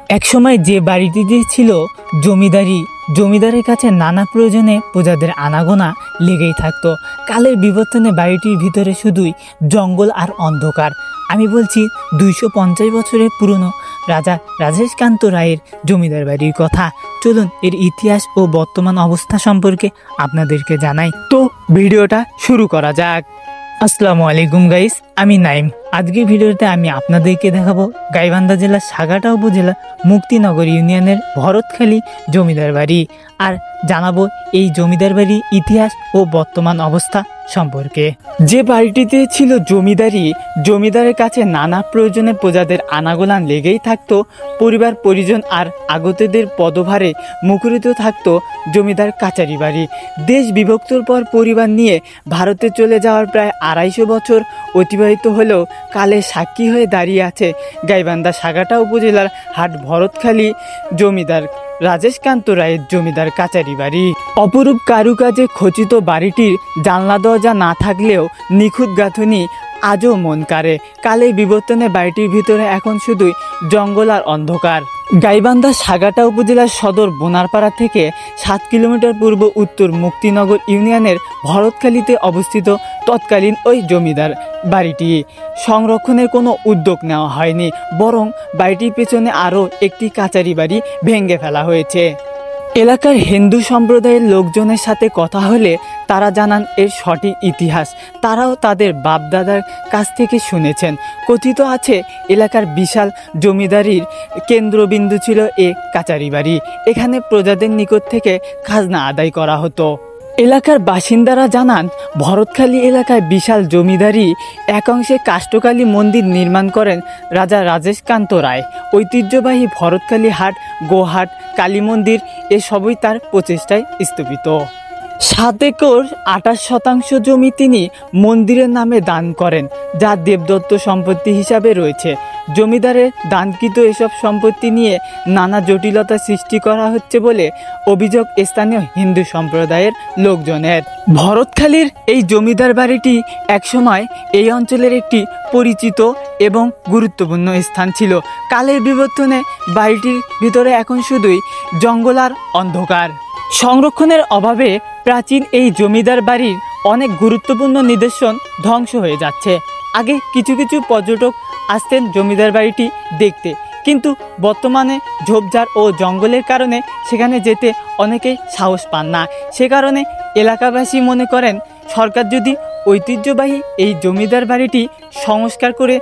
একসময় যে বাড়িটিতে ছিল জমিদারি, জমিদারের কাছে নানা প্রয়োজনে প্রজাদের আনাগোনা লেগেই থাকতো। কালের বিবর্তনে বাড়িটির ভিতরে শুধুই জঙ্গল আর অন্ধকার। আমি বলছি 250 বছরের পুরনো রাজা রাজেশকান্ত রায়ের জমিদার বাড়ির কথা। চলুন এর ইতিহাস ও বর্তমান অবস্থা সম্পর্কে আপনাদেরকে জানাই। তো ভিডিওটা শুরু করা যাক। আসসালামু আলাইকুম গাইস, আমি নাইম। আজকের ভিডিওতে আমি আপনাদেরকে দেখাবো গাইবান্ধা জেলার সাগাটা উপজেলা মুক্তিনগর ইউনিয়নের ভরতখালী জমিদার বাড়ি, আর জানাবো এই জমিদার বাড়ির ইতিহাস ও বর্তমান অবস্থা সম্পর্কে। যে বাড়িটিতে ছিল জমিদারি, জমিদারের কাছে নানা প্রয়োজনে প্রজাদের আনাগোনা লেগেই থাকতো। পরিবার পরিজন আর আগতদের পদভারে মুখরিত থাকতো জমিদার কাচারি বাড়ি। দেশ বিভক্তর পর পরিবার নিয়ে ভারতে চলে যাওয়ার প্রায় 250 বছর অতিবাহিত হলেও কালে সাক্ষী হয়ে দাঁড়িয়ে আছে গাইবান্ধা সাগাটা উপজেলার হাট ভরতখালী জমিদার রাজেশকান্ত রায়ের জমিদার কাচারি বাড়ি। অপরূপ কারুকাজে খচিত বাড়িটির জানলা দরজা না থাকলেও নিখুঁত গাঁথুনি আজও মন কাড়ে। কালের বিবর্তনে বাড়িটির ভিতরে এখন শুধুই জঙ্গল আর অন্ধকার। গাইবান্ধা সাগাটা উপজেলার সদর বোনারপাড়া থেকে 7 কিলোমিটার পূর্ব উত্তর মুক্তিনগর ইউনিয়নের ভরতখালীতে অবস্থিত তৎকালীন ওই জমিদার বাড়িটি সংরক্ষণের কোনো উদ্যোগ নেওয়া হয়নি, বরং বাড়িটির পেছনে আরও একটি কাচারি বাড়ি ভেঙে ফেলা হয়েছে। এলাকার হিন্দু সম্প্রদায়ের লোকজনের সাথে কথা হলে তারা জানান এর সঠিক ইতিহাস তারাও তাদের বাপদাদার কাছ থেকে শুনেছেন। কথিত আছে এলাকার বিশাল জমিদারির কেন্দ্রবিন্দু ছিল এ কাচারি বাড়ি। এখানে প্রজাদের নিকট থেকে খাজনা আদায় করা হতো। এলাকার বাসিন্দারা জানান ভরতখালী এলাকায় বিশাল জমিদারি একাংশে কাষ্ঠকালী মন্দির নির্মাণ করেন রাজা রাজেশকান্ত রায়। ঐতিহ্যবাহী ভরতখালী হাট, গোহাট, কালী মন্দির এসবই তার প্রচেষ্টায় স্থাপিত। 7 একর 28% জমি তিনি মন্দিরের নামে দান করেন, যা দেবদত্ত সম্পত্তি হিসাবে রয়েছে। জমিদারের দানকৃত এসব সম্পত্তি নিয়ে নানা জটিলতা সৃষ্টি করা হচ্ছে বলে অভিযোগ স্থানীয় হিন্দু সম্প্রদায়ের লোকজনের। ভরতখালীর এই জমিদার বাড়িটি একসময় এই অঞ্চলের একটি পরিচিত এবং গুরুত্বপূর্ণ স্থান ছিল। কালের বিবর্তনে বাড়িটির ভিতরে এখন শুধুই জঙ্গল আর অন্ধকার। সংরক্ষণের অভাবে প্রাচীন এই জমিদার বাড়ির অনেক গুরুত্বপূর্ণ নিদর্শন ধ্বংস হয়ে যাচ্ছে। আগে কিছু কিছু পর্যটক আসতেন জমিদার বাড়িটি দেখতে, কিন্তু বর্তমানে ঝোপঝাড় ও জঙ্গলের কারণে সেখানে যেতে অনেকেই সাহস পান না। সে কারণে এলাকাবাসী মনে করেন সরকার যদি ঐতিহ্যবাহী এই জমিদার বাড়িটি সংস্কার করে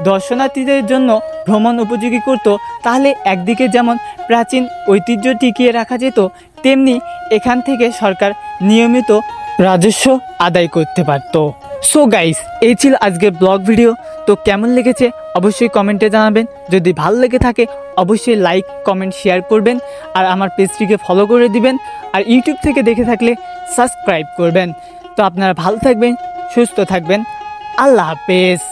দর্শনার্থীদের জন্য ভ্রমণ উপযোগী করত, তাহলে একদিকে যেমন প্রাচীন ঐতিহ্য টিকিয়ে রাখা যেত, তেমনি এখান থেকে সরকার নিয়মিত রাজস্ব আদায় করতে পারত। সো গাইস, এই ছিল আজকের ব্লগ ভিডিও। তো কেমন লেগেছে অবশ্যই কমেন্টে জানাবেন। যদি ভালো লেগে থাকে অবশ্যই লাইক, কমেন্ট, শেয়ার করবেন, আর আমার পেজটিকে ফলো করে দিবেন। আর ইউটিউব থেকে দেখে থাকলে সাবস্ক্রাইব করবেন। তো আপনারা ভালো থাকবেন, সুস্থ থাকবেন। আল্লাহ হাফেজ।